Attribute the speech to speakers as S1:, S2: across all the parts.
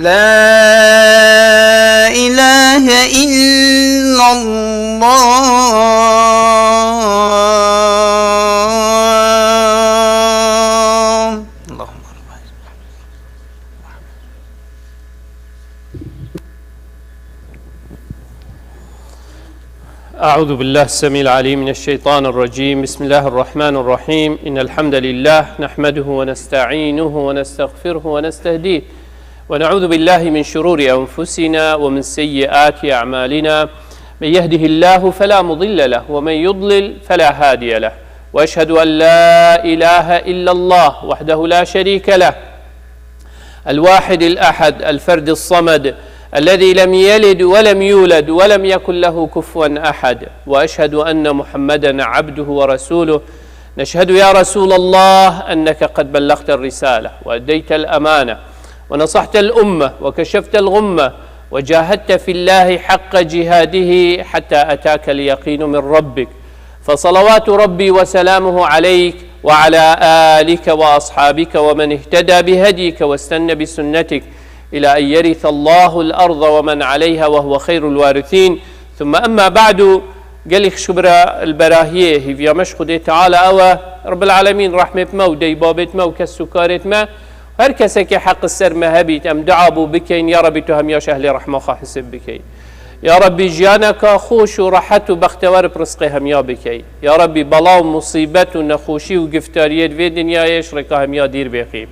S1: لا إله إلا الله. اللهم
S2: أعوذ بالله السميع العليم من الشيطان الرجيم. بسم الله الرحمن الرحيم. إن الحمد لله نحمده ونستعينه ونستغفره ونستهديه ونعوذ بالله من شرور أنفسنا ومن سيئات أعمالنا. من يهده الله فلا مضل له ومن يضلل فلا هادي له، وأشهد أن لا إله إلا الله وحده لا شريك له، الواحد الأحد الفرد الصمد الذي لم يلد ولم يولد ولم يكن له كفوا أحد، وأشهد أن محمدا عبده ورسوله. نشهد يا رسول الله أنك قد بلغت الرسالة وأديت الأمانة ونصحت الأمة وكشفت الغمة وجاهدت في الله حق جهاده حتى أتاك اليقين من ربك، فصلوات ربي وسلامه عليك وعلى آلك وأصحابك ومن اهتدى بهديك واستنى بسنتك إلى أن يرث الله الأرض ومن عليها وهو خير الوارثين. ثم أما بعد، قال شبرا البراهيه في مشخد تعالى أو رب العالمين رحمة ما ودي بابت ما وكسكارت ما هر كسك حق السر ما هبيت أم دعابو بكين يا ربي تهم يا شهل رحمة حسب بكين يا ربي جانك خوش ورحت وبختوار برزقي هم يا بكي يا ربي بلاو مصيبة ونخوشي وقفتاريات في دنيا يشرك هم يا دير بخيم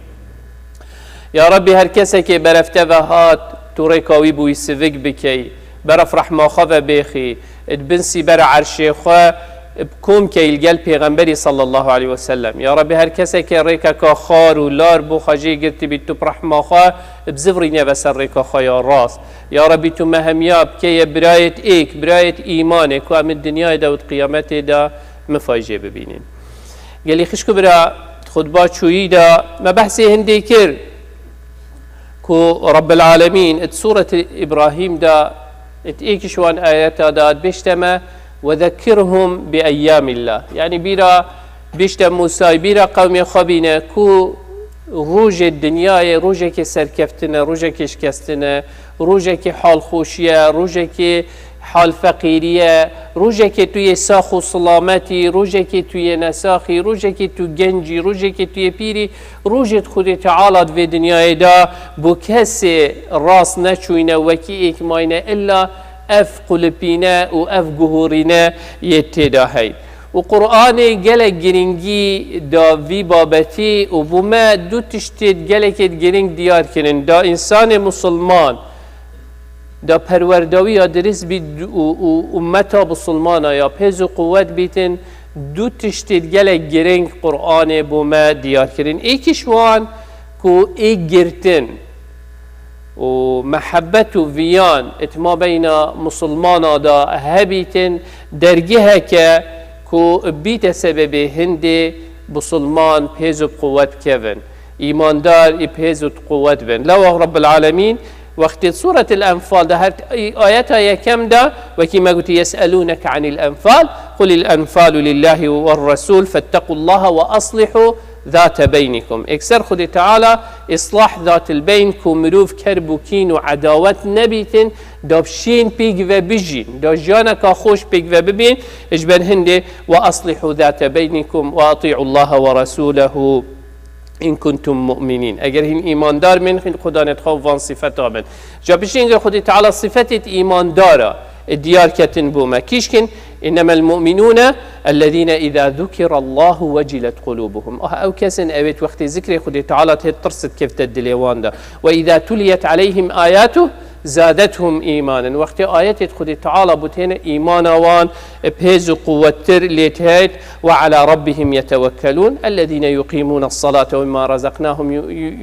S2: يا ربي هر كسك برفته هات توريكاوي بوي سفك بكي برف رحمة خذ بخي ادبنسي بر عرشي خوا بكم كي الجل پیغمبري صلى الله عليه وسلم. يا ربي هر كسك ريكا كخار ولار بو خجي قلت بيتو برحمة خوا بزفرين بسر ريكا خوا يا راس. يا ربي تو مهمياب كي براية ايك براية ايمانك وام الدنيا دا والقيامت دا مفاجئ ببينين. قال لي خشكو برا خطبات شوي دا ما بحثي هندي كر كو رب العالمين سورة إبراهيم دا اتئيك شوان آياتا دا بيشتما وذكرهم بأيام الله، يعني بيرا بيشتم موسى بيرا قوم خبينا كو روج الدنيا روجة كي سركفتنا روجة كي شكستنا روجة كي حال خوشية روجة كي حال فقيرية روجة كي توي ساخو سلامتي روجة كي توي نساخي روجة كي تو جنجي روجة كي توي بيري روجة خود تعالى في دنيا دا بو كسي راس نشوينا وكي إكماينا إلا أف قلبنا وأف جهورنا يتداهي. وقرآن جلك جرينجي دا في بابتي وبما دو تشتد جلك جرينج ديار كنن دا إنسان مسلمان دا پروردوی یا درس بید امتا بسلمانا یا پیز و قوت بیتن دو تشتید گلک گرنگ قرآن بوما دیار کرن. ایکش وان کو ایک گرتن و محبت و ویان اتما بین مسلمانا دا هبیتن درگه که کو بیت سبب هنده بسلمان پیز و قوت کون ایماندار پیز و قوت بن. لو رب العالمين وقت سورة الأنفال ده آياتها يكم ده وكما قلت يسألونك عن الأنفال قل الأنفال لله والرسول فاتقوا الله وأصلحوا ذات بينكم. اكسر خد تعالى إصلاح ذات البين كمروف كربوكين وعداوات نبيتن دابشين بيق وبجين دا جانك خوش بيق وببين اجبن هندي وأصلحوا ذات بينكم وأطيعوا الله ورسوله إن كنتم مؤمنين. أجر هن إيمان دار من خدا نتخاف وان صفته من جابشين خد تعالى صفة إيمان دارا الديار كتن بوما كيشكن إنما المؤمنون الذين إذا ذكر الله وجلت قلوبهم أو كسن أبيت وقت ذكر خد تعالى ترصد كيف تدليوان ده وإذا تليت عليهم آياته زادتهم إيمانا. وقت آيات خد تعالى بتين إيمانا وان بهز قوتر ليتهيت وعلى ربهم يتوكلون الذين يقيمون الصلاة ومما رزقناهم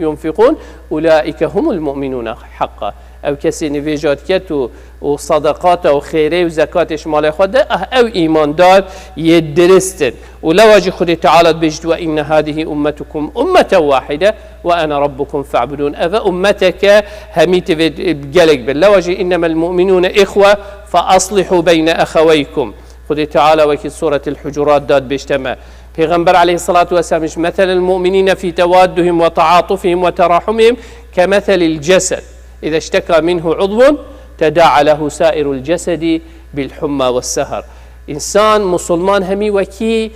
S2: ينفقون أولئك هم المؤمنون حقا. أو كسي نفيجات كتو وصدقات وخيري وزكاة مال خد أو إيمان دار يدرستن. ولو أجي خد تعالى بجد وإن هذه أمتكم أمة واحدة وأنا ربكم فاعبدون. أفا أمتك هميت بجلق بل لو أجي إنما المؤمنون إخوة فأصلحوا بين أخويكم. خد تعالى وكي سورة الحجرات داد بيجتمع پیغمبر عليه الصلاة والسلام مثل المؤمنين في توادهم وتعاطفهم وتراحمهم كمثل الجسد إذا اشتكى منه عضو تداعى له سائر الجسد بالحمى والسهر. إنسان مسلمان همي وكي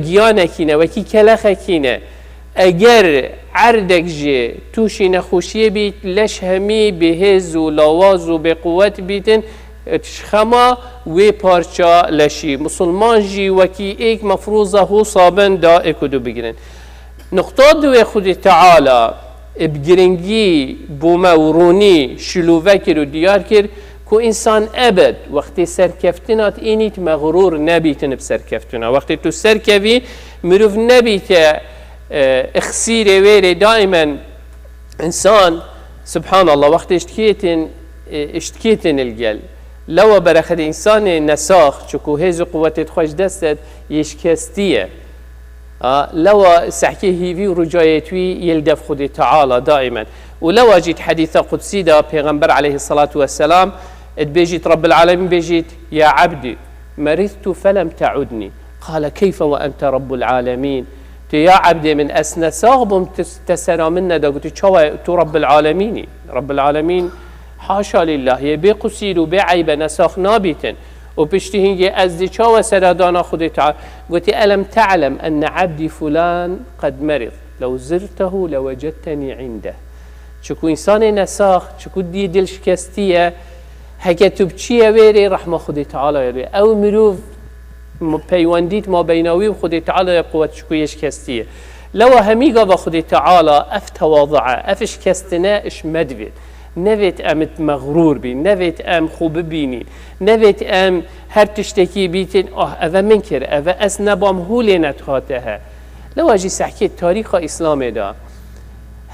S2: گیانکینه وکی کلخکینه اگر عردک جه توشی نخوشیه بیت لش همی بهز و لاواز و به قوت بیتن خما و پارچا لشی مسلمان جی وکی ایک مفروضه هو صابن دا اکدو بگیرن. نقطه دو خود تعالی بگرنگی بوما و رونی شلوه کر و دیار کر کو انسان ابد وقتی سرکفتنات اینیت مغرور نبیتن بسرکفتنا. وقتی تو سرکوی مروف نبیت اخسیر ویره دائما انسان سبحان الله وقتی اشتكيتن الجل لو برخد انسان نساخ چکو هیز قوتت خوش دستت يشكستيه لو سحكي هيفي ورجايتوي يلدف خد تعالى دائما. ولو جيت حديث قدسي دا پیغمبر عليه الصلاة والسلام بيجيت رب العالمين بيجيت يا عبدي مرضت فلم تعدني قال كيف وأنت رب العالمين. يا عبدي من أسنى ساغبم تسرى منا دا قلت تو رب العالمين. رب العالمين حاشا لله يبي قصير وبعيب نساخ نابتا وبشتهنجي أزدي چاوى سردانا خدي تعالى قلت ألم تعلم أن عبدي فلان قد مرض لو زرته لوجدتني عنده. چکو انسان نساخ چکو دی دل شکستیه هکه تو بچیه ویری رحمه خود تعالی یاری او مروف پیوندیت ما بیناوی و خود تعالی قوت چکو یشکستیه لو همیگا و خود تعالی اف تواضعه اف شکستنه اش مدوید نویت امت مغرور بی نویت ام خوب بینی نویت ام هر تشتکی بیتین اوه من کر اوه اس نبام هولی نتخاته لو اجی سحکی تاریخ اسلام دا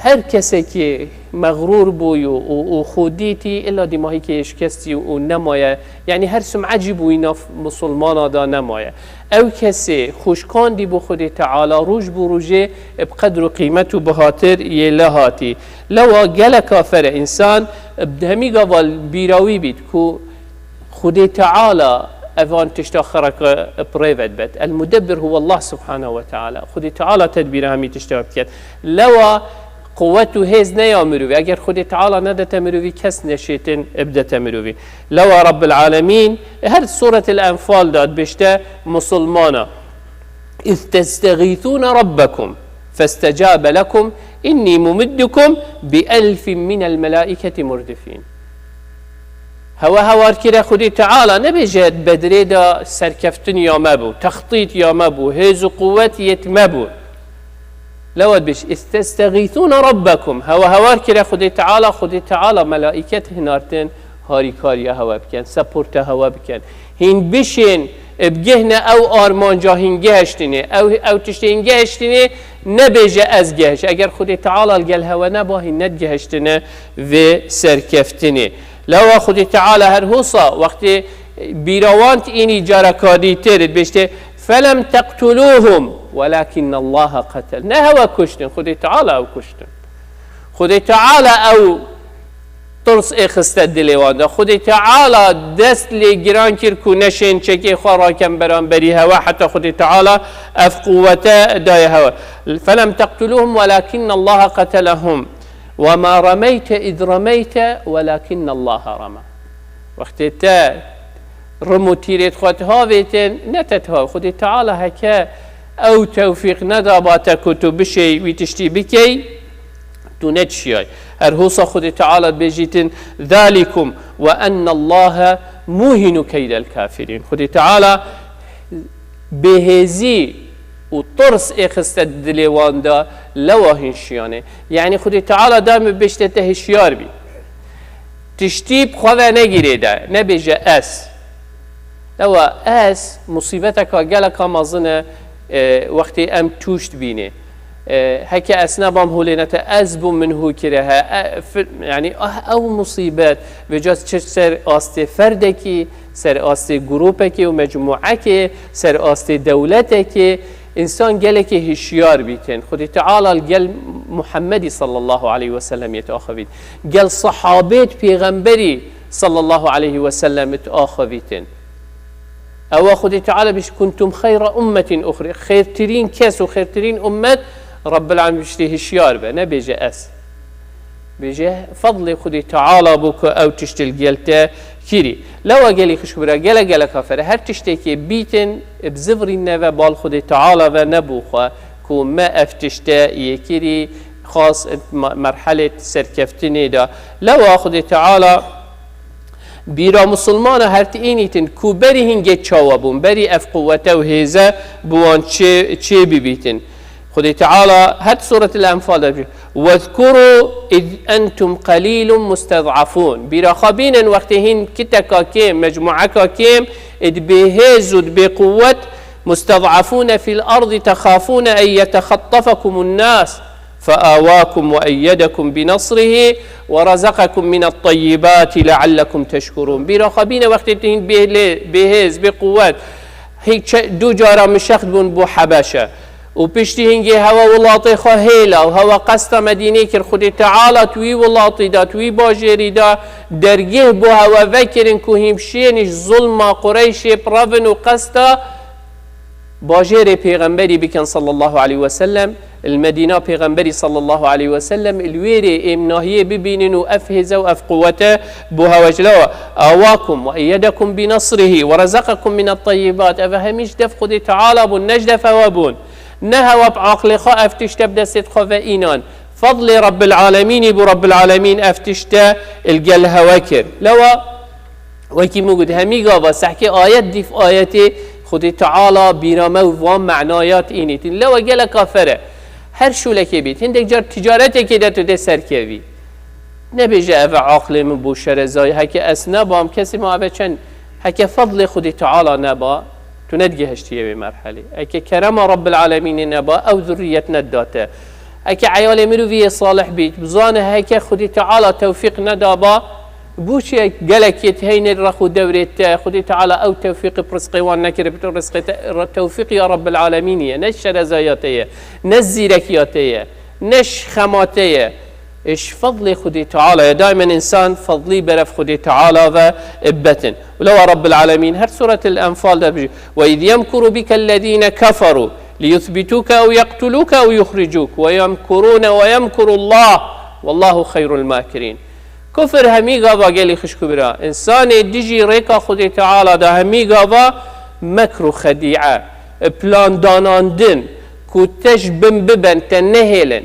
S2: هر کسی که مغرور بوی و خودیتی الا دیماهی که شکستی و نمایه یعنی هر سمعجی بوی ناف مسلمان دا نمایه او کسی خوشکان دی بو خود تعالی روش بو روژه بقدر و قیمت و بخاطر یه لهاتی لو گل کافر انسان همی گوال بیراوی بید که خود تعالی اوان تشتا خرق بريفت بت المدبر هو الله سبحانه وتعالى خود تعالى تدبير همي تشتا بكت لو قوته هيز نيا مروي اگر خود تعالى ندت مروي كس نشيتن ابدت مروي لو رب العالمين هر سورة الأنفال داد بشتا مسلمانا إذ تستغيثون ربكم فاستجاب لكم إني ممدكم ب1000 من الملائكة مردفين. هوار كده خدي تعالى نبيجد بدري دا سركفتن يا مبو تخطيط يا مبو هيز قوات يتمبو لو بش استغيثون ربكم هوار كده خدي تعالى ملائكة هنارتن هاري كاريا هوا بكن سبورت هوا بكن هين بشين بجهنا او آرمان جا هنگهشتنه او تشتی هنگهشتنه نبیجه از گهش اگر خدي تعالى الگل هوا نبا هن ندگهشتنه و سرکفتنه لو خدي تعالى هر هوصا وقت بیروانت اینی جارکادی ترد بشته فلم تقتلوهم ولكن الله قتل نه هوا کشتن خدي تعالى او کشتن خدي تعالى او ترس اخست دلیوان دا خدي تعالى دست لی گران کر کو نشین چکی خواه کم بران بری هوا حتی خدي تعالى اف قوته دای هوا فلم تقتلوهم ولكن الله قتلهم وما رميت إذ رميت ولكن الله رمى. وقت تا رمو تيرت خدها بيتن نتتها خدي تعالى هكا او توفيق ندابات كتب شيء ويتشتي بكي تنتشي هرهوصا خدي تعالى بيجيتن ذلكم وأن الله موهن كيد الكافرين. خدي تعالى بهزي وطرس اخست دليوان دا لوا هنشيانه يعني خدي تعالى دائما بيشته هشيار بي تشتيب خذا نگیره ده نبيجه اس لوا اس مصيبتك قالك مازنه وقت ام توشت بينه هكا اسنابام هولينه ازب منه كرها يعني او مصيبات بجاز سر است فردكي سر است جروبكي ومجموعكي سر است دولتكي انسان قالك هشيار بيتن خدي تعالى قال محمد صلى الله عليه وسلم يتأخذين قال صحابات پیغمبري صلى الله عليه وسلم يتأخذين او خدي تعالى بش كنتم خير أمة أخرى خير ترين كاس وخير ترين أمة رب العالمين بشتي هشيار به نبيجي اس بجه فضل خدي تعالى بك أو تشتل جلتا كيري لو قالي خشبرا قال كافر هر تشتكي بيتن بزفر النبا بال خدي تعالى ونبوخا كو ما افتشتا يكيري خاص مرحلة سركفتني دا لو خدي تعالى بیرا مسلمان هرت اینیتن کو بری هنگه چاوابون بری اف قوته و هیزه بوان چه ببیتن خدای تعالی هر سورة الانفال داره واذكروا اذ انتم قلیل مستضعفون بیرا خابین وقتی هین کتا کیم مجموعه کیم اد بهیز و بقوت مستضعفون في الارض تخافون ان يتخطفكم الناس فآواكم وأيدكم بنصره ورزقكم من الطيبات لعلكم تشكرون بيرا خبينا وقت تهين بهز بقوات هيك دو جارا مشخد بون بو حبشة وبشتي هنجي هوا ولاطي خهيلا وهوا قصد مدينة كر خدي تعالى توي ولاطي دا توي باجيري دا درجه بو هوا فكرن كوهمشينش ظلم قريش برافن وقصد باجيري پیغمبري بكن صلى الله عليه وسلم المدينة پیغمبري صلى الله عليه وسلم الويري امناهيه ببينن وافهزه وافقوته بوها وجلوه آواكم وأيدكم بنصره ورزقكم من الطيبات افهميش دف خدي تعالى بون نجدف وابون نهوا بعقل خا افتشت بدست خفائنان فضل رب العالمين برب العالمين افتشت الجل هواكر لو وكي موجود همي قابا سحكي آيات دي في آياتي خدي تعالى بيرامه وفام معنايات إنيتين لو قال كافره هر شو لك بيت هندك جار تجارتك كده تده سركبي نبيجا أفا عقل من بوشر زاي هكا أسنبام كسي ما أبا چن هكا فضل خدي تعالى نبا تندقي هشتيه بمرحلة هكا كرم رب العالمين نبا أو ذريتنا الداتا هكا عيالي مروفي صالح بيت بزانه هكا خدي تعالى توفيق ندابا بوشي قالك يتهين الرخو دوريت خدي تعالى أو توفيق برزقي وانكر برزقي توفيق يا رب العالمين نش رزاياتيه نش زيركياتيه نش خماتيه إيش فضل خدي تعالى دائما إنسان فضلي برف خدي تعالى وإبتن ولو رب العالمين هر سورة الأنفال ده بيجي وإذ يمكر بك الذين كفروا ليثبتوك أو يقتلوك أو يخرجوك ويمكرون ويمكر الله والله خير الماكرين كفر همي غابا قالي خشكو برا إنسان ديجي ريكا خدي تعالى ده همي غابا مكر خديعة بلان داناندن كوتش ببن تنهلن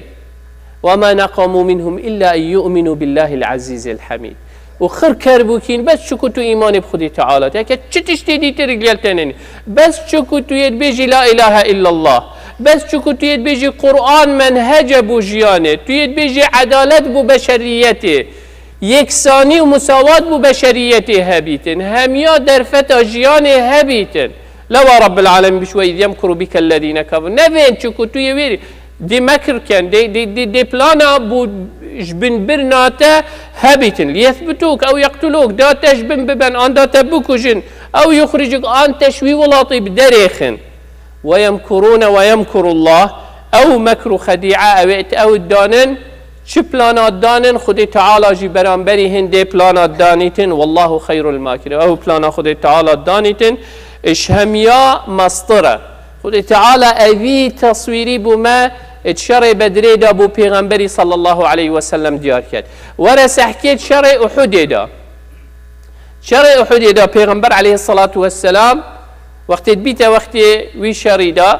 S2: وما نقموا منهم إلا أن يؤمنوا بالله العزيز الحميد وخر كربوكين بس شو كنتو إيمان بخدي تعالى تاكا تشتشتي دي ترقيال تنيني بس شو كنتو يدبيجي لا إله إلا الله بس شو كنتو يدبيجي قرآن منهج بو جيانه تو يدبيجي عدالة بو بشريته يكساني ومساواة بو بشريته هبيتن هميا درفتا جيانه هبيتن لو رب العالمين بشوي يمكر بك الذين كفروا نفين شو كنتو يويري دي مكر كان دي بلانا بو جبن برناتا هبيتن ليثبتوك او يقتلوك داتا جبن ببن ان داتا بوكوجن او يخرجك ان تشوي ولاطي بدريخن ويمكرون ويمكر الله او مكر خديعة او الدانن شو بلانات دانن خدي تعالى جي برانبري هندي بلانات دانيتن والله خير الماكر او بلانا خدي تعالى دانيتن اش هميا مسطرة خدي تعالى اوي تصويري بما اتشري بدري دا بو پیغمبري صلى الله عليه وسلم ديار كد ورس حكيت شري احد دا شري احد دا پیغمبر عليه الصلاة والسلام وقت بيت وقت وي شري دا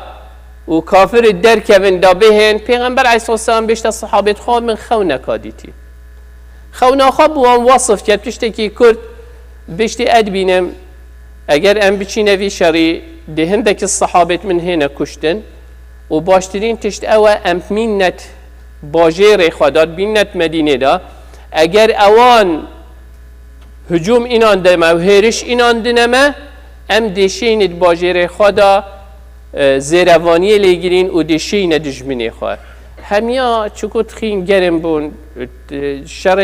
S2: وكافر الدر كفن دا بهن پیغمبر عليه الصلاة والسلام بيشتا صحابت خواه من خونا كاديتي خونا خواب وان وصف كد تشتكي كرد بيشتي ادبينم اگر ام بچينه وي شري دهندك الصحابت من هنا كشتن و باشترين تشت اوه ام مينت باجير خداد بينت مدينه دا اگر اوان هجوم اینان دمه و هرش اینان دنمه ام دشينت باجير خدا زيروانيه لگرين و دشين دجمنه خواه هميا چكو تخين گرم بون شر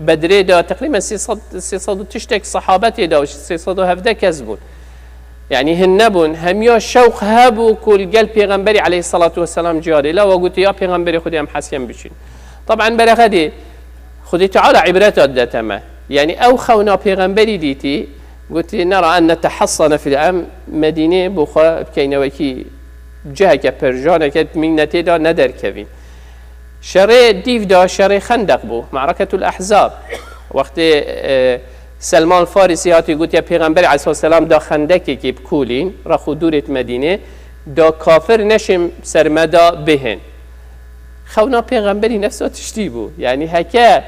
S2: بدره دا تقريبا 300 تشتك صحابته دا و 317 كز بون يعني هنبون هميا شوق هابو كل قلب پیغمبري عليه الصلاة والسلام جاري لا وقلت يا پیغمبري خدي هم حسيم بشين طبعا برخدي خدي تعالى عبرات الدتما يعني او خونا پیغمبري ديتي قلت نرى أن نتحصن في العام مدينة بخا بكينوكي جهة برجانة كت من نتيدا ندر كفين شر دیو دا شر خندق بو معركة الأحزاب وقت سلمان الفارسی هاتی گوت یا پیغمبر علیه السلام دا خندکی که بکولین را خودورت مدینه دا کافر نشم سرمدا بهن خونا پیغمبری نفسه تشتی بو یعنی هکه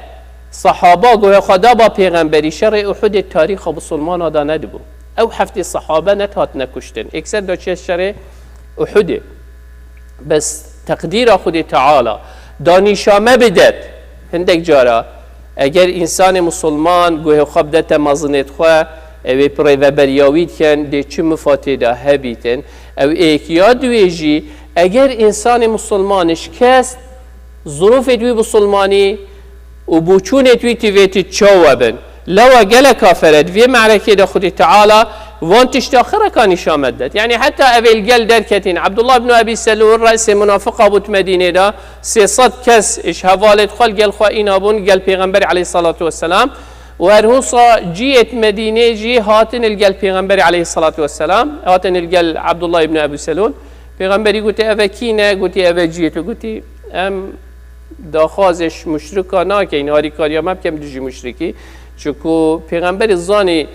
S2: صحابه گوه خدا با پیغمبری شر احد تاریخ بسلمان دا ندبو او هفته صحابه نتهات نکشتن اکثر دا چه شر احده بس تقدیر خود تعالی دانشامه بدد هندک جارا اگر انسان مسلمان گوه خواب دتا مزنت خواه او پره و بریاوید کن ده چه مفاته ده هبیتن او ایکیا دویجی اگر انسان مسلمانش کست ظروف دوی مسلمانی و بوچون دوی تیویتی چاوبن لو گل کافرت وی معرکه ده خود تعالی وانتش تاخره کانش آمد داد یعنی حتی اول گل درکتین عبدالله بن ابی سلول رئیس منافقه بود مدینه دا 300 کس اش حوالت خال گل خواهین آبون گل پیغمبر علیه الصلاة والسلام و هرهوصا جیت مدینه جی هاتن الگل پیغمبر علیه الصلاة والسلام هاتن الگل عبدالله بن ابی سلول پیغمبری گوتی اوه کینه گوتی اوه جیت گوتی ام داخازش مشرکانا که این هاری کاریا مبکم دیجی مشرکی چکو پیغمبر زانی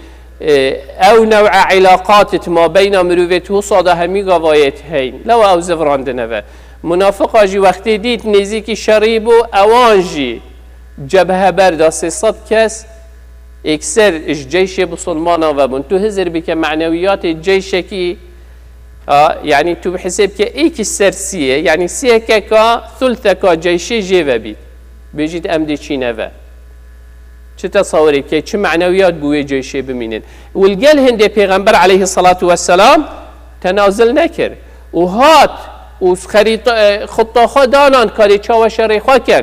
S2: او نوع علاقات ما بین مروفت و صاده همی گوایت هین لو او زفرانده نوه منافق آجی وقتی دید نزیکی شریب و اوانجی جبهه بردا 300 کس اکثر اش جیش بسلمانا و بون تو هزر بکه معنویات جیشکی یعنی تو بحسب که ایک سرسیه یعنی سیه که ثلثه جیشی جیوه بید بجید امدی چی نوه چه تصوری که چه معنویات بوی جیشه بمینن والگل هنده پیغمبر علیه الصلاة والسلام تنازل نکر و هات و خطا خود دانان کاری چاو شری خواه کن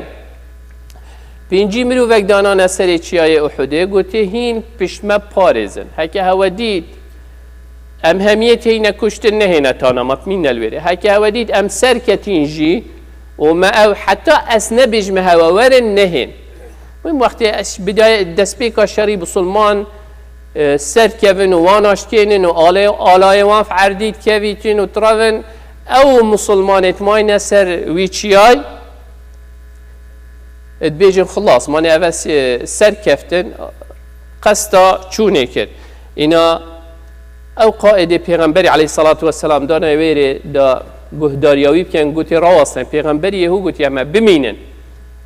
S2: پینجی مرو وک دانان اثر چیای احده گوته هین پشمه پارزن هکه هوا دید ام همیت هینه کشتن نهینه تانا مطمین نلویره هکه هوا دید ام سرکتین جی و ما او حتی اسنه بجمه هوا ورن نهین این وقتی بدای دست بیکا شری بسلمان سر کبن و واناشت کنن و آلای وانف عردید کویتین و تراون او مسلمانت ماین سر ویچیای ادبیجن خلاص مانه اول سر کفتن قصدا چونه کرد اینا او قائد پیغمبری علیه الصلاة والسلام دانه ویره دا گهداریاوی بکن گوتی راوستن پیغمبری یهو گوتی اما بمینن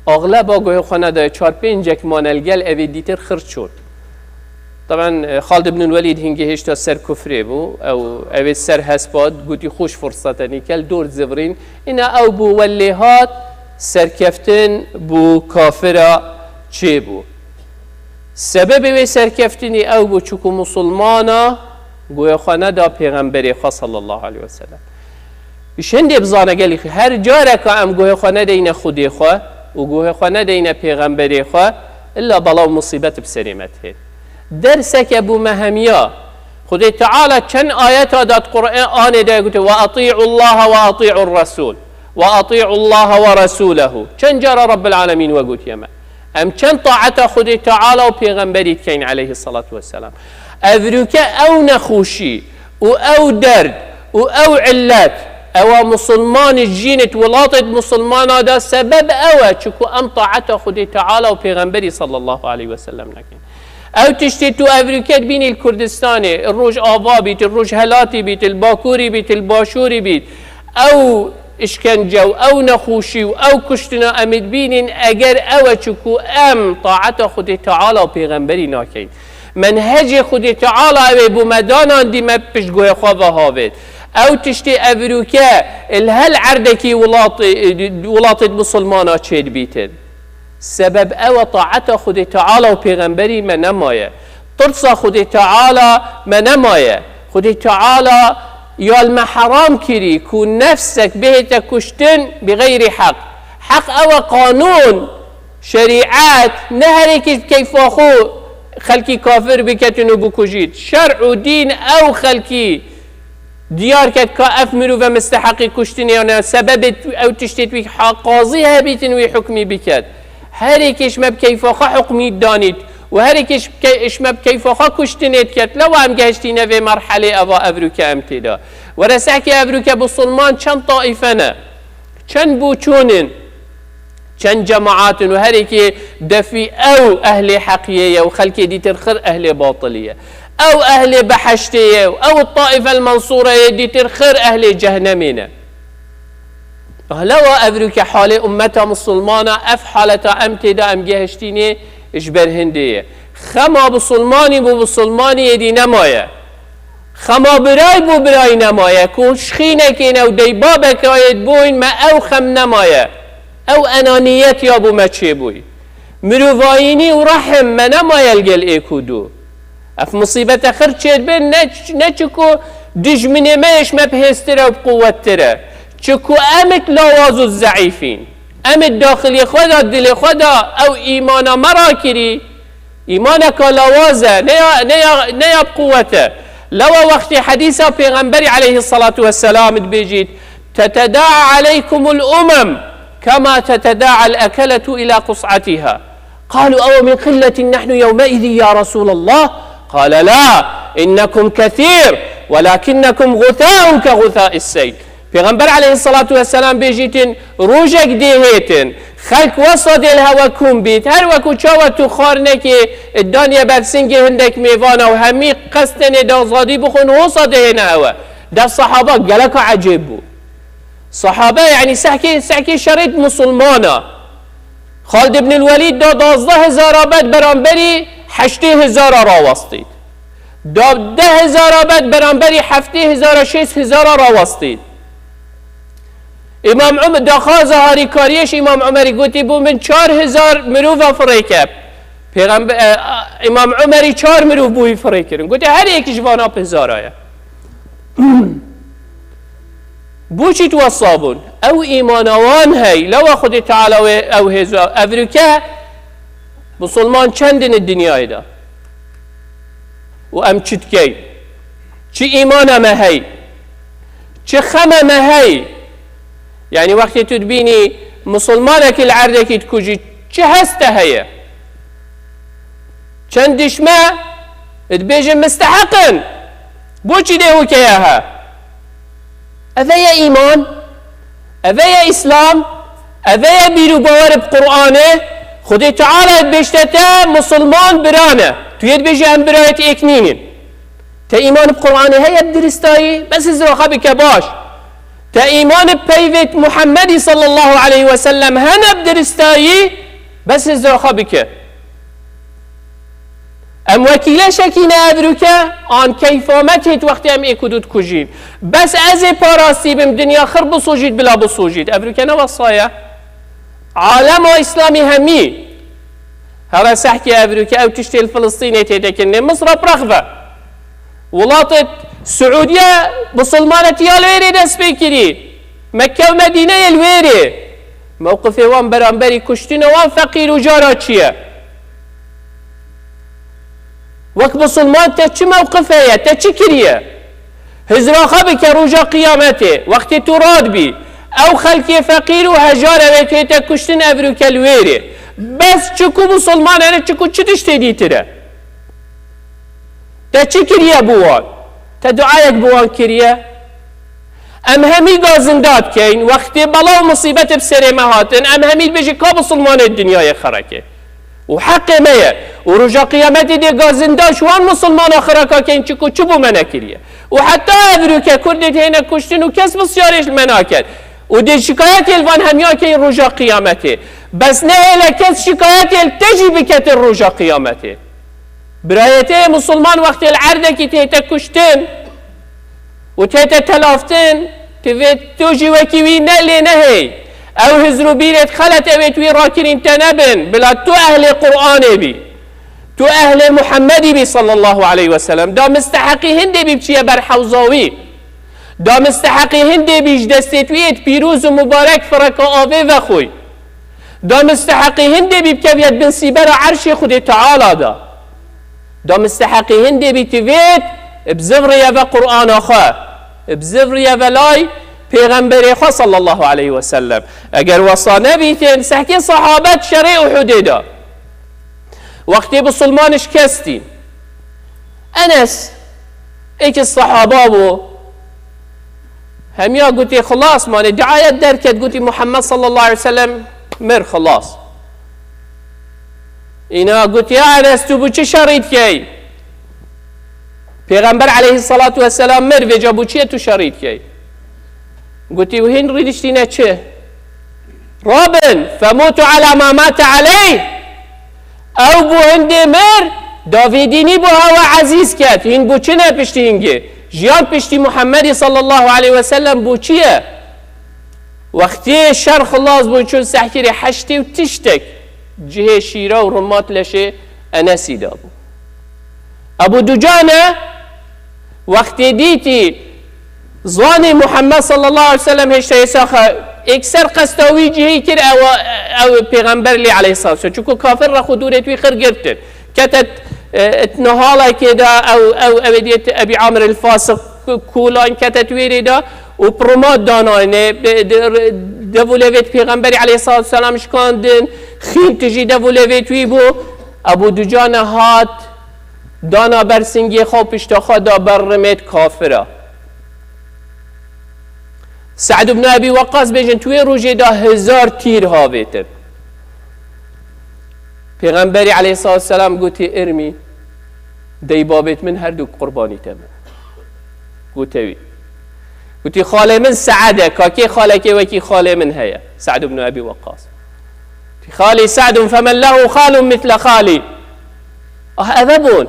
S2: اغلب آگاه خانه دا 4-5 مانلگل اوی دیتر خرد شد طبعا خالد بن الولید هنگه هشتا سر کفره بو او اوی سر هسپاد گوتی خوش فرصتنی کل دور زفرین اینا او بو ولیهات سر کفتن بو کافره چه بو سبب اوی سر کفتنی او بو چکو مسلمانا گویا خانه دا پیغمبری خواه صلی الله علیه وسلم بشنده بزانه گلی هر جاره که ام گویا خانه دین خودی خواه و گوه خانه دین پیغمبری خواه الا بلا مصیبت بسریمت هید درسک ابو مهمیا خود تعالی چند آیت داد قرآن ده گوته و اطیعوا الله و اطیعوا الرسول و اطیعوا الله و رسوله چند جار رب العالمین و گوت یما ام چند طاعت خود تعالی و پیغمبری کین علیه الصلاة والسلام اذروک او نخوشی و او درد و او علت او مسلمان جینت ولاتت مسلمان هذا سبب او چکو ام طاعت خود تعالی و پیغمبری صلی الله علیه وسلم نکن او تشتی تو افریقا بین الکردستانی الروج آبا بیت الروج هلاتی بیت الباکوری بیت الباشوری بیت او اشکنجه او نخوشی و او کشتنا امید بینین اگر او چکو ام طاعت خود تعالی و پیغمبری نکن منهج خود تعالی او بومدانان دی مپش گوی خواه هاوید او تشتی افریقا الهل عردکی ولاتت مسلمانا چید بیتن سبب او طاعت خود تعالی و پیغمبری من نمایه ترس خود تعالی من نمایه خود تعالی یا المحرام کری که نفسك بهت کشتن بغیر حق او قانون شریعت نهری کیف آخو خلکی کافر بکتن و بکجید شرع و دین او خلکی دیار کرد که اف مرو و مستحقی کشتنی یا سبب او تشتید وی قاضی هبیتن وی حکمی بکد هر یکیش مب کیفاخا حکمی دانید و هر یکیش مب کیفاخا کشتنید کرد لو هم گشتی نوی مرحله اوا افروکا امتدا و رسح که افروکا بسلمان چند طائفه نه چند بوچونن چند جماعات و هر کی دفی او اهل حقیه و خلکی دیتر خر اهل باطلیه او اهل بحشتیه او الطائفه المنصوره دیتر خر اهل جهنمینه. لو افروك حال امتا مسلمانا اف حالتا امتدا ام جهشتيني اشبر هندية خما بسلماني بو بسلماني يدي نمايا خما براي بو براي نمايا كون شخينك او دي بابك ايد بوين ما او خم نمايا او انانيت يا بو ما چه بوي مروفايني ورحم ما نمايا الجل ايكودو اف مصيبة خر چه بين نچكو دجمني مايش ما بهستره وبقوتره چکو امت لواز الضعیفین امت داخلی خدا دل خدا او ایمانا مرا کری ایمانک لوازه نیا بقوته لو وقت حدیثا پیغمبری علیه الصلاة والسلام بيجيت تتداعى عليكم الأمم كما تتداعى الأكلة إلى قصعتها قالوا أو من قلة نحن يومئذ يا رسول الله قال لا إنكم كثير ولكنكم غثاء كغثاء السيل. پیغمبر علیه الصلاة والسلام بیجیتن روجک دیهیتن خلق وسط الهوا کن بیت هر وکو چاوه تو خارنه که دانیه برسنگی هندک میوانه و همی قصدن دازادی بخون وسط هنه هوا در صحابه گلک عجیب بود. صحابه یعنی سحکی شريط مسلمانه خالد ابن الولید دا 12,000 آبد برانبری 8,000 راوستید دا 10,000 آبد برانبری 7,000 6,000 راوستید. امام عمر داخل زهاری کاریش امام عمری گوتی بو من 4,000 مروف فریکب امام عمری 4 مروف بوی فریکرن گوتی هر یکی جوانا پزارایه بو چی تو صابون او ایمانوان هی لو خود تعالی او هزا افریکا مسلمان چندین الدنیای دا و ام چتکی چی ایمان ما هی چی خم ما هی يعني وقت تدبيني مسلمانك العردك تكوجي چه هسته هيا چندش ما تبيجي مستحقا بوچي دهو كياها اذا ايمان اذا اسلام اذا بيرو باور بقرآنه خدي تعالى بيشتتا مسلمان برانه تو يد بيجي هم برايت اكنينين تا ايمان بقرآنه هيا بدرستاي بس ازرخا بكباش تا ایمان پیوت محمدی صلی الله علیه و سلم هنب درستایی بس ازرخا بکه ام وکیله شکینه ادروکه آن کیفامت وقتی ام اکدود کجید بس از پاراستی بم دنیا خر بسوجید بلا بسوجید ادروکه نوصایا عالم و اسلامی همی هلا سحكي ادروکه او تشتي الفلسطيني تيدكني مصر برغبه ولات سعودية بسلمانة الويري دست بكري مكة ومدينة الويري موقف وان برانبري كشتين وان فقير وجارة چيه وك بسلمان تا چه موقفه تا چه كريه هزراخه بك رجا قيامته وقت تراد بي او خلقي فقير وهجارة ويته تا كشتين افروك الويري بس چكو بسلمان انا چكو چه تشتي ديتره تا چه كريه بوان تدعايك بوان كريه ام همي غازندات كين وقت بلا مصيبت بسري مهاتن ام همي بيجي كاب سلمان الدنيا خركه وحق ميه ورجا قيامتي دي غازندا شوان مسلمان خركا كين چكو چبو منا كريه وحتى افروكا كردت هنا كشتن وكسب سيارش مناكل ودي شكايات الفان هميا كين رجا قيامتي بس نه لكس شكايات تجي بكت رجا قيامتي برايته مسلمان وقت العرض كي تيتا كشتن وتيتا تلافتن تفيت توجي وكيوي نقلي نهي او هزرو بيرت خلت اويت وي راكرين تنبن بلا تو اهل قرآن بي تو اهل محمد بي صلى الله عليه وسلم دا مستحقي هندي بي بچيه برحوزاوي دا مستحقي هندي بيش دستيتويت بيروز ومبارك فركا آوه وخوي دا مستحقي هندي بي بكويت بن سيبر عرش خود تعالى دا مستحقي هندي بيتويت بزفرية وقرآن آخر بزفرية ولاي پیغمبر خدا صلى الله عليه وسلم اگر وصا نبيتين سحكي صحابات شريع وحديدا وقتی بسلمانش کستین انس ایک الصحابه بو همیا گوتی خلاص مانه دعایت در کد گوتی محمد صلی الله علیه وسلم مر خلاص. اینا گوت یا انس تو بو چه شرید کی؟ پیغمبر علیه الصلاة والسلام مر وجا بو چیه تو شرید کی؟ گوتی و هین ریدشتینه چه؟ رابن فموتو على ما مات عليه او بو هنده مر داویدینی بو هوا عزیز کرد. هین بو چه نه پشتی هنگه؟ جیان پشتی محمدی صلی الله علیه وسلم بو چیه؟ وقتی شر خلاص بو چون سحکری حشتی و تشتک جه شیره و رمات لشه انسی دابو. ابو دجانه وقتی دیتی زوانی محمد صلی الله علیه وسلم هشته ساخه اکثر قستاوی جهی کر او پیغمبر لی علیه الصلاة والسلام چونکو کافر را خودوره توی خر گرفتن کتت اتنهالا که دا او دیت ابی عامر الفاسق کولان کتت ویری دا و پرومات دانانه دولویت پیغمبری علیه الصلاة والسلام شکاندن خیم تجی دولویت وی بو ابو دجان هات دانا برسنگی خواب پشتاخا دا برمت کافره. سعد بن ابی وقاص بیجن توی روژه دا 1000 تیر هاویتر. پیغمبری علیه الصلاة والسلام گوتی ارمی دی بابت من هر دو قربانی تمن. گوتی خاله من سعده کاکی خاله که وکی خاله من هیا سعد بن ابی وقاص. خالی سعد فمن له خال مثل خالی. اذبون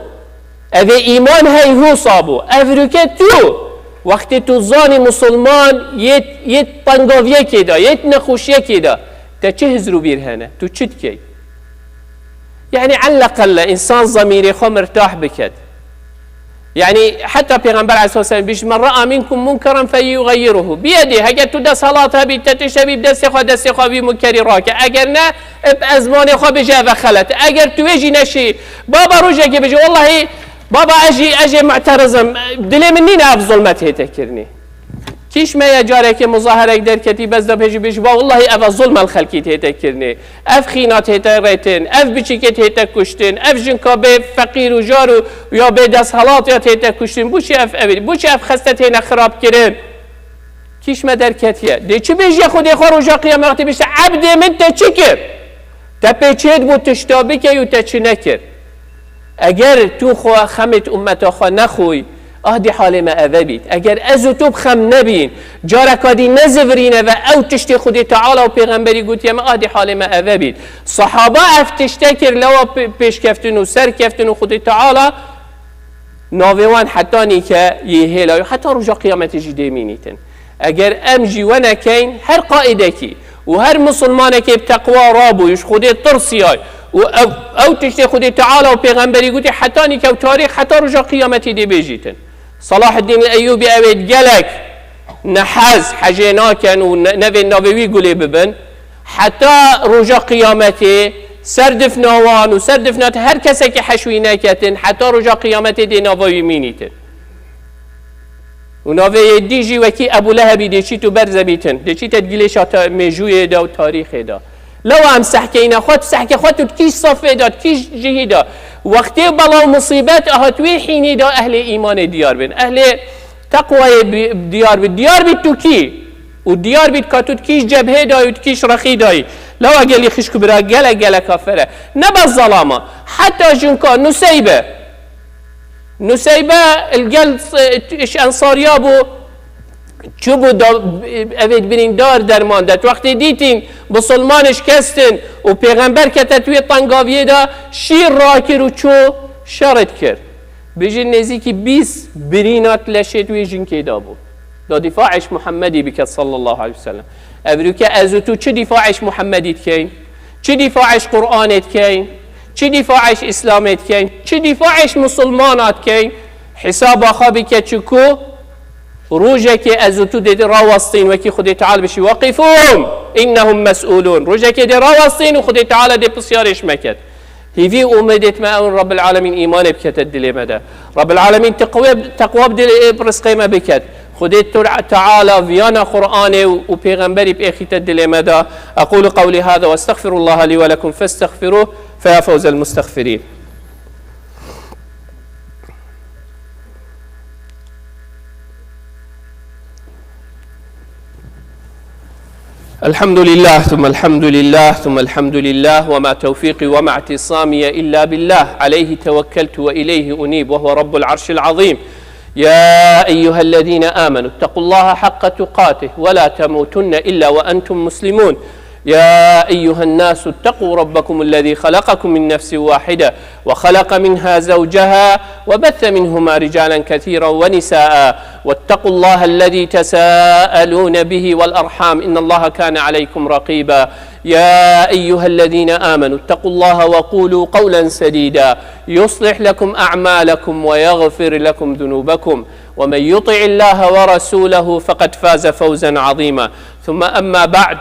S2: اوه ایمان هی هو صابو افروکه تو وقتی تو زانی مسلمان یه پنگاویه که دا یه نخوشیه که دا تا چه هزرو بیرهنه تو چید که یعنی علقل انسان ضمیری خو مرتاح بکد. یعنی حتی پیغمبر علیه الصلاة والسلام بیش من رأى منکم منکرا فلیغیره بیده. اگر تو دست حالات ها بید تتشه دست خوا بی منکری راکه اگر نه ازمان خوا بجه و خلط اگر تو ویجی نشی بابا روژه که بجه والله بابا اجي معترضم دلي منين اب ظلمت هيته كرني كيش ما يجارك که مظاهره در کتی بس دا بيجي بيجي والله اب ظلم الخلقي هيته كرني اف خينات هيته ريتن اف بچيكت هيته كشتن اف جنكا به فقير و جار يا به دست حالات هيته كشتن بوشي اف ابي بوشي اف خستت هنا خراب كرن كيش ما در کتیه دي چه بيجي خود خور رجا قيامت بيش عبد من تچكر تپچید بو تشتابه که یو تچ نکر. اگر تو خو خمت امتا خو نخوی دی حال ما اذبید. اگر ازو تو بخم نبین جارکادی نزورینه و او تشتی خودی تعالی و پیغمبری گوتیم دی حال ما اذبید. صحابه افتشته کر لوا پیش کفتن و سر کفتن و خودی تعالی ناویوان حتی نی که یه هلا حتی رجا قیامت جیده مینیتن. اگر ام جیوانه کین هر قائده کی و هر مسلمانه که بتقوا رابویش خودی ترسیای و او تشتی خودی تعالی و پیغمبری گوتی حتی نی که تاریخ حتی رجا قیامتی دی بیجیتن. صلاح الدین الایوبی اوید گلک نحز حجیناکن و نووی گلی ببن حتی رجا قیامتی سردف نوان و سردف نات هر کسی که حشوی نکتن حتی رجا قیامتی دی نووی مینیتن. و نووی دیجی وکی ابو لهبی دیچی تو برزبیتن دیچی تدگیلش میجوی دا و تاریخ دا لو هم سحکینا خود سحک خود تو کیش صفه داد کیش جهی دا وقتی بلا مصیبت اهتوی حینی دا اهل ایمان دیار بین اهل تقوی دیار بید تو کی و دیار بید که تو کیش جبهه دای و کیش رخی دای لو اگلی خشک برا گل کافره نبا الظلامه حتی جنکا نسیبه الگل انصاریا بو چو بود اوید برین دار درماندت وقتی دیتین بسلمانش کستن و پیغمبر کتت توی طنگاویه دا شیر را کر و چو شرط کرد بجن نزیکی 20 برینات لشه توی جنکی دا بود دا دفاعش محمدی بکد صلی الله علیه وسلم ابرو که از تو چه دفاعش محمدیت کین چه دفاعش قرآنت کین چه دفاعش اسلامت کین چه دفاعش مسلمانات کین حساب آخابی که چکو روجه که از تو دیدی راوستین و که خودی تعالی بشی وقفون انهم مسئولون روجه که دی راوستین و خودی تعالی دی بسیارش مکد هیوی اومدت ما اون رب العالمین ایمان بکت دلی مده رب العالمین تقوی بدل برسقی ما بکت خودی تعالی ویانا قرآن و پیغمبری بأخیت دلی مده اقول قولی هذا واستغفر الله لي ولكم فاستغفروه فيا فوز المستغفرين. الحمد لله ثم الحمد لله ثم الحمد لله وما توفيقي وما اعتصامي إلا بالله عليه توكلت وإليه أنيب وهو رب العرش العظيم. يا أيها الذين آمنوا اتقوا الله حق تقاته ولا تموتن إلا وأنتم مسلمون. يا أيها الناس اتقوا ربكم الذي خلقكم من نفس واحدة وخلق منها زوجها وبث منهما رجالا كثيرا ونساء واتقوا الله الذي تساءلون به والأرحام إن الله كان عليكم رقيبا. يا أيها الذين آمنوا اتقوا الله وقولوا قولا سديدا يصلح لكم أعمالكم ويغفر لكم ذنوبكم ومن يطع الله ورسوله فقد فاز فوزا عظيما. ثم أما بعد،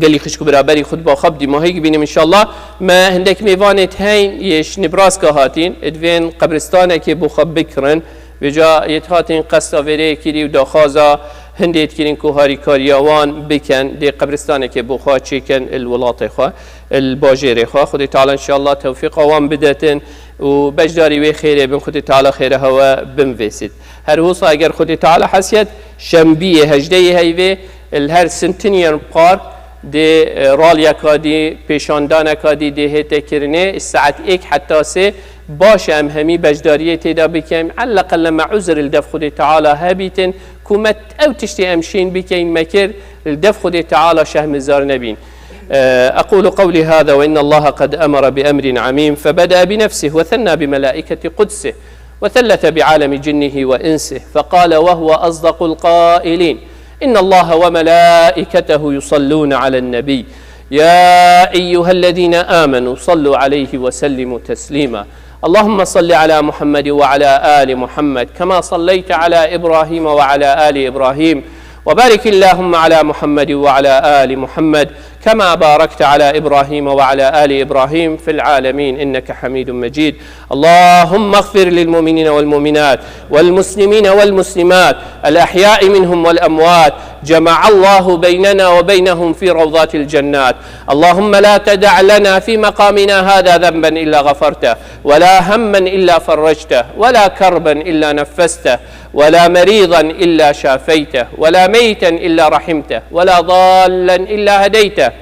S2: قال لي خشكو برابري خطبة خبدي ما هيك بيني إن شاء الله ما هندك ميفانت هين يش نبراسكا هاتين ادفين قبرستانه كي بخب بكرن بجا يتهاتين قصة فريه كيري وداخازا هنديت كيرين كوهاري كارياوان بكن دي قبرستانه كي بخوا تشيكن الولاط خوا الباجير خوا خدي تعالى إن شاء الله توفيق وان بدتن وبجداري وي خيره بن خدي تعالى خيره هوا بنفسد هر وصا اگر خدي تعالى حسيت شنبيه هجدي هيوي الهر سنتينير بارك دي راليا كادي پیشاندان كادي دي هته كرنه الساعت 1 حتى 3 باش ام همي بجداريه تدا بكم على الاقل مع عذر الدف خدي تعالى هابيتن كومت او تشتي امشين بكم مكر الدف خدي تعالى شهم زار نبين. أقول قولي هذا وإن الله قد أمر بأمر عميم فبدأ بنفسه وثنى بملائكة قدسه وثلث بعالم جنه وإنسه فقال وهو أصدق القائلين إن الله وملائكته يصلون على النبي يا أيها الذين آمنوا صلوا عليه وسلموا تسليما. اللهم صل على محمد وعلى آل محمد كما صليت على إبراهيم وعلى آل إبراهيم وبارك اللهم على محمد وعلى آل محمد كما باركت على إبراهيم وعلى آل إبراهيم في العالمين إنك حميد مجيد. اللهم اغفر للمؤمنين والمؤمنات والمسلمين والمسلمات الأحياء منهم والأموات جمع الله بيننا وبينهم في روضات الجنات. اللهم لا تدع لنا في مقامنا هذا ذنبا إلا غفرته ولا هما إلا فرجته ولا كربا إلا نفسته ولا مريضا إلا شافيته ولا ميتا إلا رحمته ولا ضالا إلا هديته.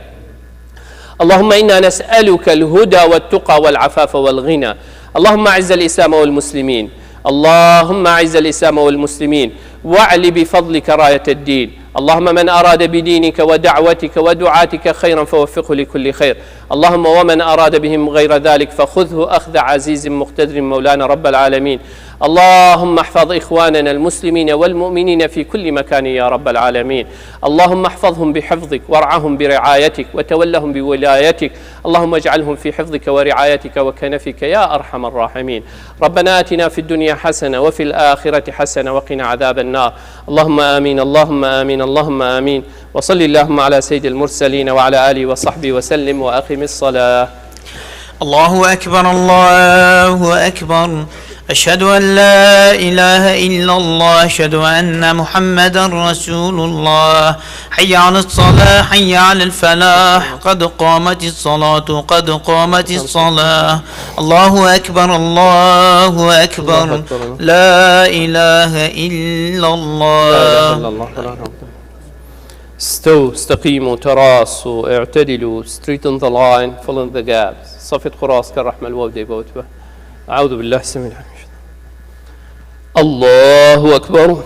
S2: اللهم إنا نسألك الهدى والتقى والعفاف والغنى. اللهم أعز الإسلام والمسلمين اللهم أعز الإسلام والمسلمين واعل بفضلك راية الدين. اللهم من أراد بدينك ودعوتك ودعاتك خيرا فوفقه لكل خير. اللهم ومن أراد بهم غير ذلك فخذه أخذ عزيز مقتدر مولانا رب العالمين. اللهم احفظ إخواننا المسلمين والمؤمنين في كل مكان يا رب العالمين. اللهم احفظهم بحفظك وارعهم برعايتك وتولهم بولايتك. اللهم اجعلهم في حفظك ورعايتك وكنفك يا أرحم الراحمين. ربنا آتنا في الدنيا حسنة وفي الآخرة حسنة وقنا عذاب النار. اللهم آمين اللهم آمين اللهم آمين. وصل اللهم على سيد المرسلين وعلى آله وصحبه وسلم وأقم الصلاة.
S1: الله أكبر الله أكبر. أشهد أن لا إله إلا الله أشهد أن محمدا رسول الله. حي على الصلاة حي على الفلاح قد قامت الصلاة قد قامت الصلاة. الله أكبر الله أكبر. لا إله إلا الله.
S2: استووا استقيموا تراصوا اعتدلوا straighten the line fill in the gaps. صفت قراص كالرحمة الودي بوتبه. أعوذ بالله السميع العليم. الله أكبر.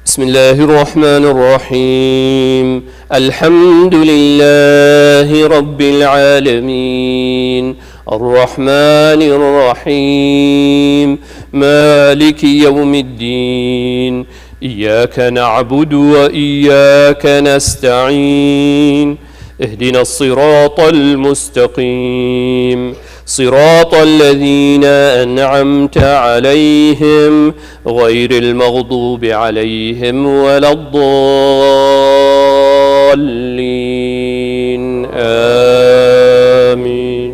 S2: بسم الله الرحمن الرحيم. الحمد لله رب العالمين الرحمن الرحيم مالك يوم الدين إياك نعبد وإياك نستعين اهدنا الصراط المستقيم صراط الذين أنعمت عليهم غير المغضوب عليهم ولا الضالين آمين.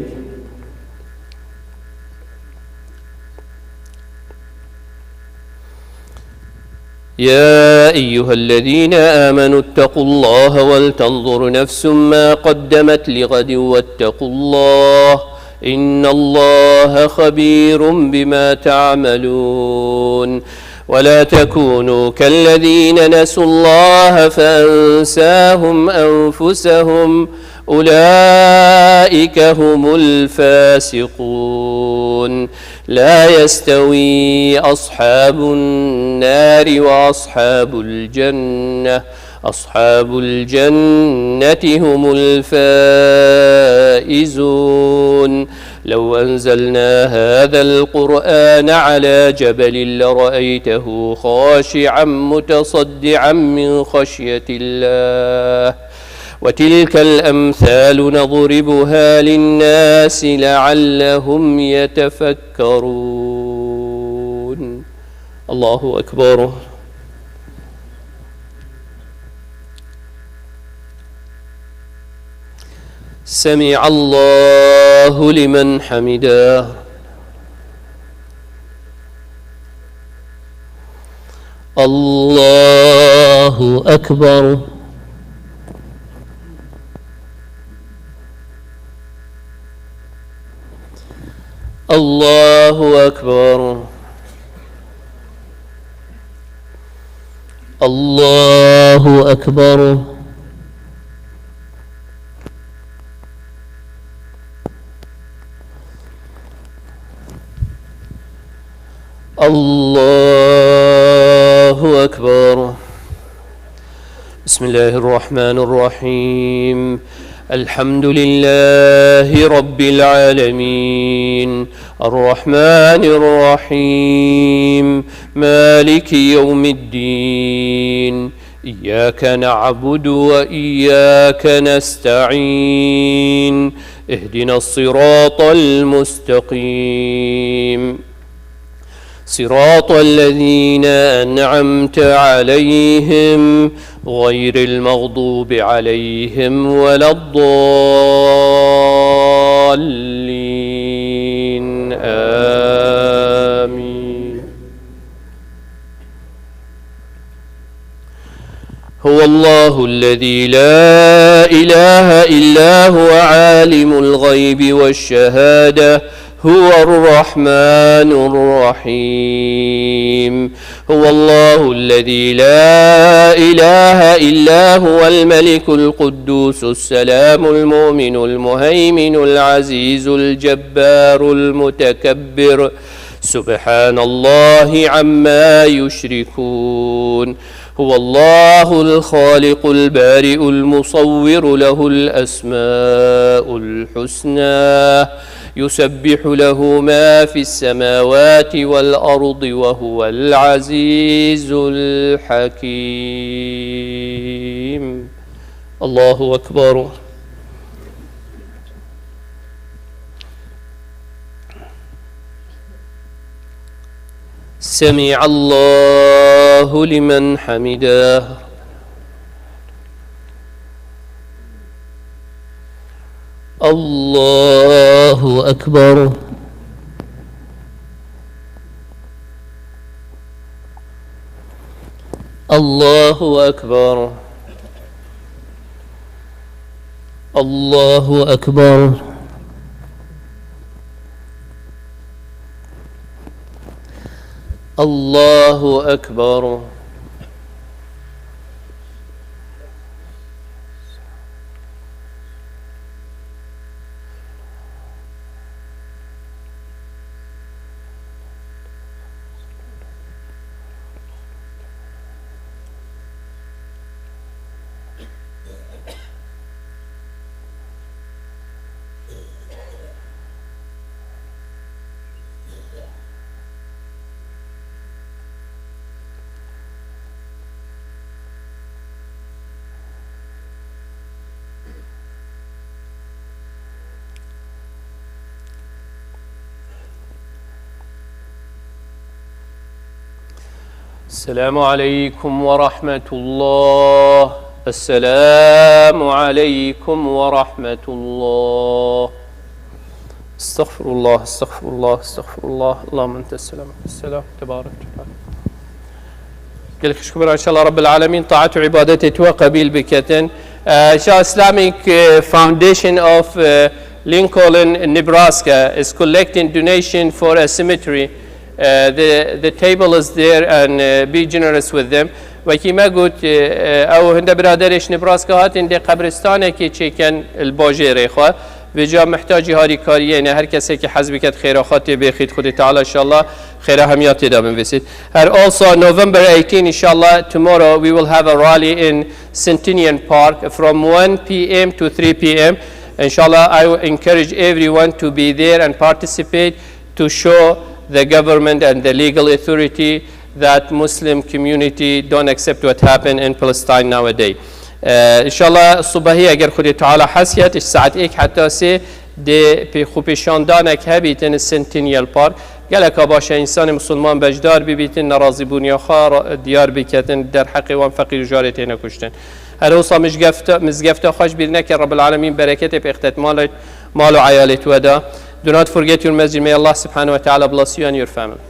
S2: يا أيها الذين آمنوا اتقوا الله ولتنظر نفس ما قدمت لغد واتقوا الله إن الله خبير بما تعملون. ولا تكونوا كالذين نسوا الله فأنساهم أنفسهم أولئك هم الفاسقون لا يستوي أصحاب النار وأصحاب الجنة أصحاب الجنة هم الفائزون لو أنزلنا هذا القرآن على جبل لرأيته خاشعا متصدعا من خشية الله وتلك الأمثال نضربها للناس لعلهم يتفكرون. الله أكبر. سمع الله لمن حمده. الله أكبر. الله أكبر. الله أكبر. الله أكبر. بسم الله الرحمن الرحيم. الحمد لله رب العالمين الرحمن الرحيم مالك يوم الدين إياك نعبد وإياك نستعين اهدنا الصراط المستقيم صراط الذين أنعمت عليهم غير المغضوب عليهم ولا الضالين آمين. هو الله الذي لا إله إلا هو عالم الغيب والشهادة هو الرحمن الرحيم. هو الله الذي لا إله إلا هو الملك القدوس السلام المؤمن المهيمن العزيز الجبار المتكبر سبحان الله عما يشركون. هو الله الخالق البارئ المصور له الأسماء الحسنى يسبح له ما في السماوات والأرض وهو العزيز الحكيم. الله أكبر. سمع الله لمن حمده. الله أكبر. الله أكبر. الله أكبر. الله أكبر. السلام عليكم ورحمة الله. السلام عليكم ورحمة الله. استغفر الله استغفر الله استغفر الله. اللهم أنت السلام السلام تبارك وتعالى. قال لك شكرا إن شاء الله رب العالمين طاعة وعبادته وقبيل بكتن. Islamic Foundation of Lincoln, Nebraska is collecting donation for a cemetery the table is there and be generous with them. وكي ما قلت او هند برادرش نبراسك هاتن دي قبرستانه كي چيكن الباجير اخوة بجا محتاجي هاري كاريه يعني هر کسی که حزب کت خیره خاطی بخید خود تعالی انشالله خیره همیات دا بنویسید. And also November 18 inshallah tomorrow we will have a rally in Centennial Park from 1 p.m. to 3 p.m. Inshallah I will encourage everyone to be there and participate to show the government and the legal authority that Muslim community don't accept what happened in Palestine nowadays. ان شاء الله الصبحيه اگر خودی تعالی حسیت ساعت 1 حتی 3 دی پی خوبشاندانک هبیتن سنتینیل پارک گلک باشه انسان مسلمان بجدار ببیتن ناراضی بونیا خار دیار بکتن در حق وان فقیر جارت نکشتن هر اوصا مزگفت خوش بیرنه که رب العالمین برکت به مال و عیالت ودا. Do not forget your masjid. May Allah subhanahu wa ta'ala bless you and your family.